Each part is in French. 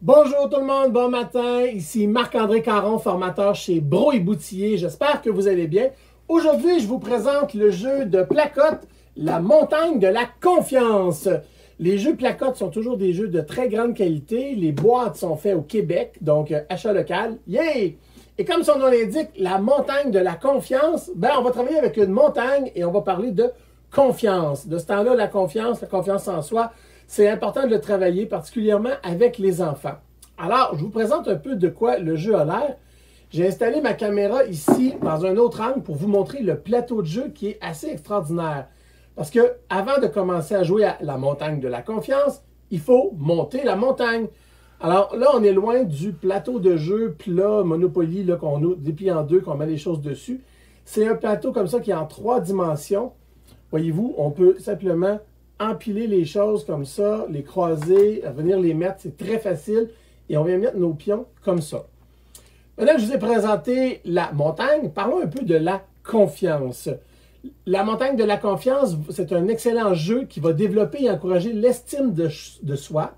Bonjour tout le monde, bon matin. Ici Marc-André Caron, formateur chez Bro et Boutillier. J'espère que vous allez bien. Aujourd'hui, je vous présente le jeu de placotte, la montagne de la confiance. Les jeux placotte sont toujours des jeux de très grande qualité. Les boîtes sont faites au Québec, donc achat local. Yay! Et comme son nom l'indique, la montagne de la confiance, on va travailler avec une montagne et on va parler de confiance. De ce temps-là, la confiance en soi, c'est important de le travailler, particulièrement avec les enfants. Alors, je vous présente un peu de quoi le jeu a l'air. J'ai installé ma caméra ici, dans un autre angle, pour vous montrer le plateau de jeu qui est assez extraordinaire. Parce que, avant de commencer à jouer à la montagne de la confiance, il faut monter la montagne. Alors là, on est loin du plateau de jeu plat Monopoly qu'on déplie en deux, qu'on met les choses dessus. C'est un plateau comme ça qui est en 3 dimensions. Voyez-vous, on peut simplement empiler les choses comme ça, les croiser, venir les mettre, c'est très facile. Et on vient mettre nos pions comme ça. Maintenant que je vous ai présenté la montagne, parlons un peu de la confiance. La montagne de la confiance, c'est un excellent jeu qui va développer et encourager l'estime de soi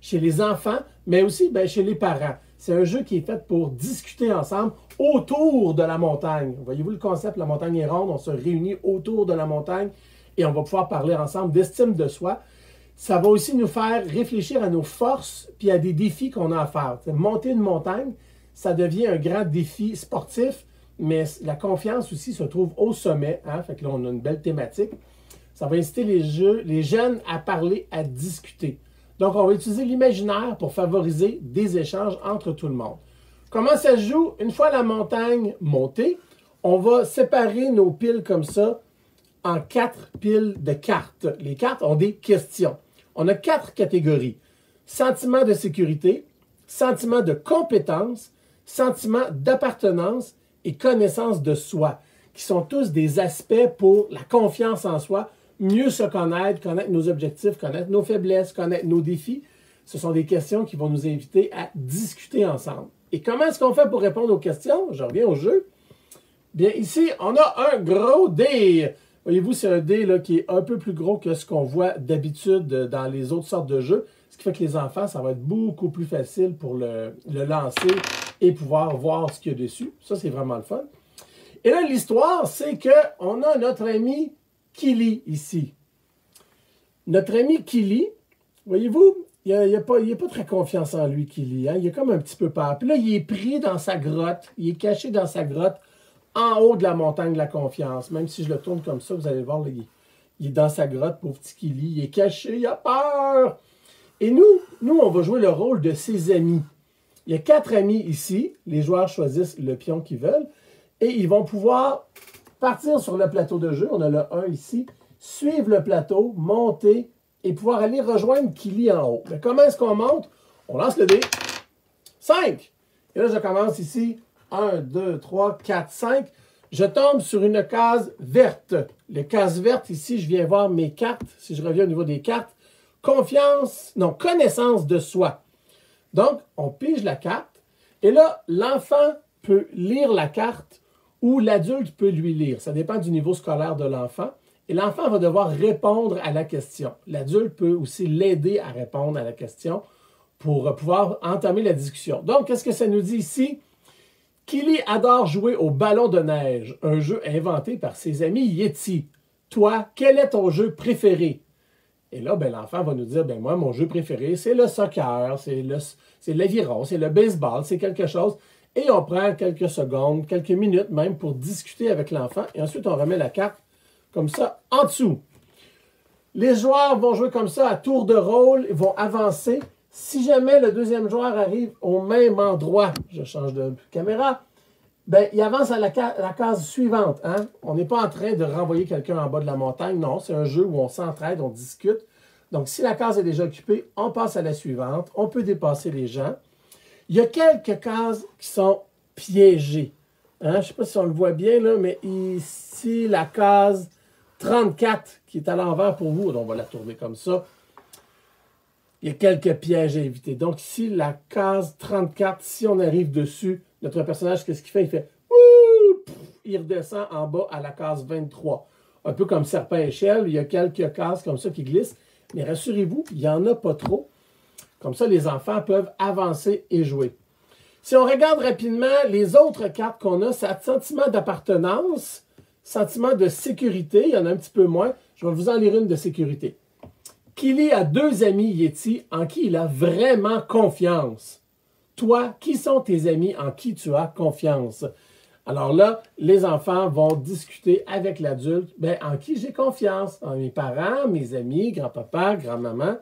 chez les enfants, mais aussi chez les parents. C'est un jeu qui est fait pour discuter ensemble autour de la montagne. Voyez-vous le concept, la montagne est ronde, on se réunit autour de la montagne et on va pouvoir parler ensemble d'estime de soi. Ça va aussi nous faire réfléchir à nos forces puis à des défis qu'on a à faire. Monter une montagne, ça devient un grand défi sportif, mais la confiance aussi se trouve au sommet. Fait que là, on a une belle thématique. Ça va inciter les jeunes à parler, à discuter. Donc, on va utiliser l'imaginaire pour favoriser des échanges entre tout le monde. Comment ça se joue? Une fois la montagne montée, on va séparer nos piles comme ça en 4 piles de cartes. Les cartes ont des questions. On a 4 catégories. Sentiment de sécurité, sentiment de compétence, sentiment d'appartenance et connaissance de soi, qui sont tous des aspects pour la confiance en soi, mieux se connaître, connaître nos objectifs, connaître nos faiblesses, connaître nos défis. Ce sont des questions qui vont nous inviter à discuter ensemble. Et comment est-ce qu'on fait pour répondre aux questions? Je reviens au jeu. Bien, ici, on a un gros dé. Voyez-vous, c'est un dé qui est un peu plus gros que ce qu'on voit d'habitude dans les autres sortes de jeux. Ce qui fait que les enfants, ça va être beaucoup plus facile pour le lancer et pouvoir voir ce qu'il y a dessus. Ça, c'est vraiment le fun. Et là, l'histoire, c'est qu'on a notre ami Kili ici. Notre ami Kili, voyez-vous, il n'est pas très confiance en lui, Kili. Il a comme un petit peu peur. Puis là, il est pris dans sa grotte. Il est caché dans sa grotte en haut de la montagne de la confiance. Même si je le tourne comme ça, vous allez voir, là, il est dans sa grotte, pauvre petit Kili. Il est caché, il a peur. Et nous, on va jouer le rôle de ses amis. Il y a 4 amis ici. Les joueurs choisissent le pion qu'ils veulent. Et ils vont pouvoir partir sur le plateau de jeu. On a le 1 ici. Suivre le plateau, monter et pouvoir aller rejoindre Kili en haut. Mais comment est-ce qu'on monte? On lance le dé. 5. Et là, je commence ici. 1, 2, 3, 4, 5. Je tombe sur une case verte. Les cases vertes, ici, je viens voir mes cartes. Si je reviens au niveau des cartes. Connaissance de soi. Donc, on pige la carte. Et là, l'enfant peut lire la carte ou l'adulte peut lui lire. Ça dépend du niveau scolaire de l'enfant. Et l'enfant va devoir répondre à la question. L'adulte peut aussi l'aider à répondre à la question pour pouvoir entamer la discussion. Donc, qu'est-ce que ça nous dit ici? Kili adore jouer au ballon de neige, un jeu inventé par ses amis Yeti. Toi, quel est ton jeu préféré? Et là, l'enfant va nous dire, moi, mon jeu préféré, c'est le soccer, c'est l'aviron, c'est le baseball, c'est quelque chose. Et on prend quelques secondes, quelques minutes même pour discuter avec l'enfant. Et ensuite, on remet la carte comme ça en dessous. Les joueurs vont jouer comme ça à tour de rôle, ils vont avancer. Si jamais le deuxième joueur arrive au même endroit, je change de caméra, il avance à la case suivante. On n'est pas en train de renvoyer quelqu'un en bas de la montagne. Non, c'est un jeu où on s'entraide, on discute. Donc, si la case est déjà occupée, on passe à la suivante. On peut dépasser les gens. Il y a quelques cases qui sont piégées. Je ne sais pas si on le voit bien, là, mais ici, la case 34 qui est à l'envers pour vous. On va la tourner comme ça. Il y a quelques pièges à éviter. Donc ici, la case 34, si on arrive dessus, notre personnage, qu'est-ce qu'il fait? Il fait « Ouh! » Il redescend en bas à la case 23. Un peu comme serpent échelle, il y a quelques cases comme ça qui glissent. Mais rassurez-vous, il n'y en a pas trop. Comme ça, les enfants peuvent avancer et jouer. Si on regarde rapidement les autres cartes qu'on a, c'est sentiment d'appartenance, sentiment de sécurité, il y en a un petit peu moins. Je vais vous en lire une de sécurité. Kili a 2 amis Yeti en qui il a vraiment confiance. Toi, qui sont tes amis en qui tu as confiance? Alors là, les enfants vont discuter avec l'adulte, en qui j'ai confiance? En mes parents, mes amis, grand-papa, grand-maman.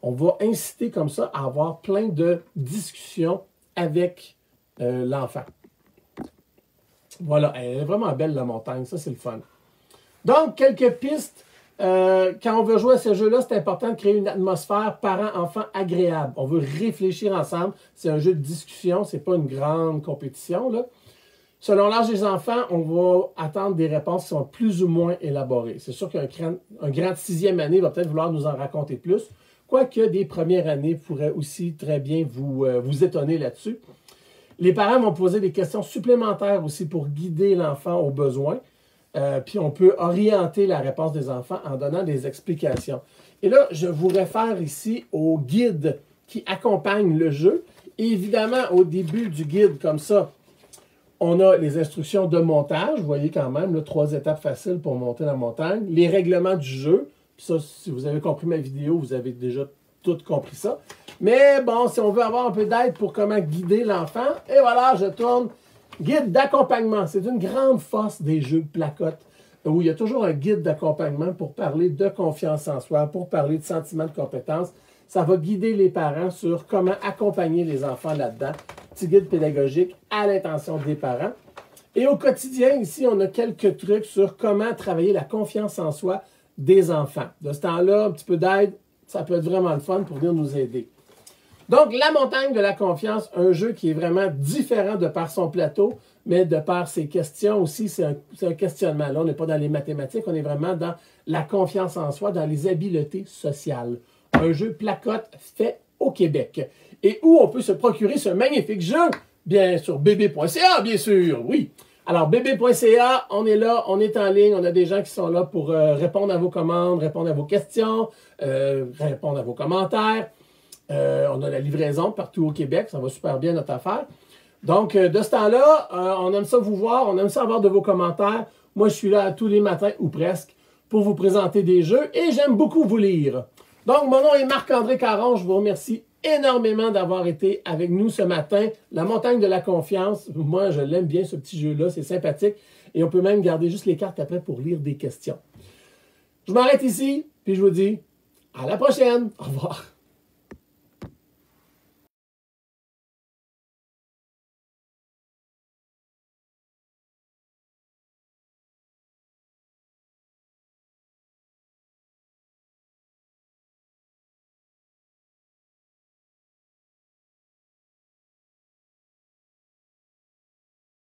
On va inciter comme ça à avoir plein de discussions avec l'enfant. Voilà, elle est vraiment belle la montagne, ça c'est le fun. Donc, quelques pistes. Quand on veut jouer à ce jeu-là, c'est important de créer une atmosphère parent-enfant agréable. On veut réfléchir ensemble. C'est un jeu de discussion, ce n'est pas une grande compétition, là. Selon l'âge des enfants, on va attendre des réponses qui sont plus ou moins élaborées. C'est sûr qu'un grand de 6e année va peut-être vouloir nous en raconter plus, quoique des premières années pourraient aussi très bien vous étonner là-dessus. Les parents vont poser des questions supplémentaires aussi pour guider l'enfant aux besoins. Puis on peut orienter la réponse des enfants en donnant des explications. Et là, je vous réfère ici au guide qui accompagne le jeu. Et évidemment, au début du guide, comme ça, on a les instructions de montage. Vous voyez quand même, là, 3 étapes faciles pour monter la montagne. Les règlements du jeu. Puis ça, si vous avez compris ma vidéo, vous avez déjà tout compris ça. Mais bon, si on veut avoir un peu d'aide pour comment guider l'enfant, et voilà, je tourne. Guide d'accompagnement. C'est une grande force des jeux de placotte où il y a toujours un guide d'accompagnement pour parler de confiance en soi, pour parler de sentiment de compétence. Ça va guider les parents sur comment accompagner les enfants là-dedans. Petit guide pédagogique à l'intention des parents. Et au quotidien, ici, on a quelques trucs sur comment travailler la confiance en soi des enfants. De ce temps-là, un petit peu d'aide, ça peut être vraiment le fun pour venir nous aider. Donc, la montagne de la confiance, un jeu qui est vraiment différent de par son plateau, mais de par ses questions aussi, c'est un questionnement. Là, on n'est pas dans les mathématiques, on est vraiment dans la confiance en soi, dans les habiletés sociales. Un jeu placotte fait au Québec. Et où on peut se procurer ce magnifique jeu? Bien sur bb.ca, bien sûr, oui. Alors, bb.ca, on est là, on est en ligne, on a des gens qui sont là pour répondre à vos commandes, répondre à vos questions, répondre à vos commentaires. On a la livraison partout au Québec, ça va super bien notre affaire. Donc, de ce temps-là, on aime ça vous voir, on aime ça avoir de vos commentaires. Moi, je suis là tous les matins, ou presque, pour vous présenter des jeux et j'aime beaucoup vous lire. Donc, mon nom est Marc-André Caron, je vous remercie énormément d'avoir été avec nous ce matin. La montagne de la confiance, moi, je l'aime bien ce petit jeu-là, c'est sympathique. Et on peut même garder juste les cartes après pour lire des questions. Je m'arrête ici, puis je vous dis à la prochaine. Au revoir.